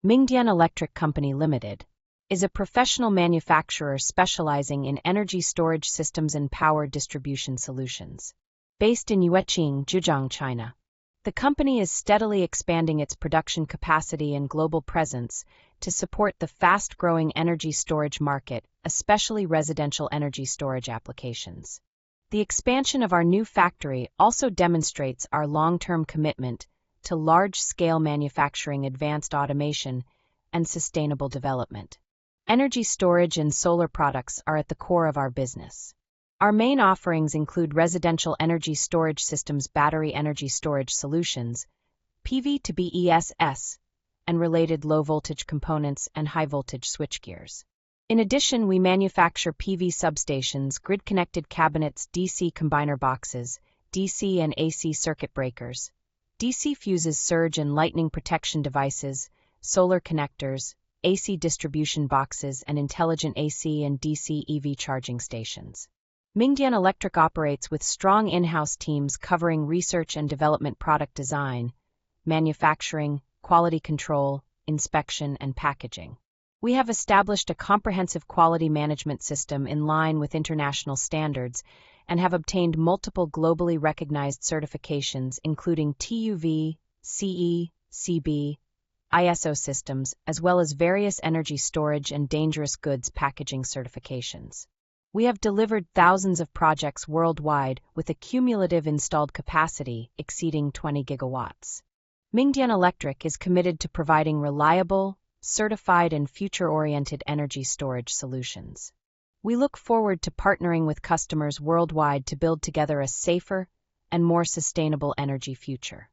Mingdian Electric Company Limited is a professional manufacturer specializing in energy storage systems and power distribution solutions. Based in Yueqing, Zhejiang, China, the company is steadily expanding its production capacity and global presence to support the fast-growing energy storage market, especially residential energy storage applications. The expansion of our new factory also demonstrates our long-term commitment to large-scale manufacturing, advanced automation, and sustainable development. Energy storage and solar products are at the core of our business. Our main offerings include residential energy storage systems, battery energy storage solutions, PV to BESS, and related low-voltage components and high-voltage switchgears. In addition, we manufacture PV substations, grid-connected cabinets, DC combiner boxes, DC and AC circuit breakers, DC fuses, surge and lightning protection devices, solar connectors, AC distribution boxes, and intelligent AC and DC EV charging stations. Mingdian Electric operates with strong in-house teams covering research and development, product design, manufacturing, quality control, inspection, and packaging. We have established a comprehensive quality management system in line with international standards and have obtained multiple globally recognized certifications, including TÜV, CE, CB, ISO systems, as well as various energy storage and dangerous goods packaging certifications. We have delivered thousands of projects worldwide with a cumulative installed capacity exceeding 20 gigawatts. Mingdian Electric is committed to providing reliable, certified, and future-oriented energy storage solutions. We look forward to partnering with customers worldwide to build together a safer and more sustainable energy future.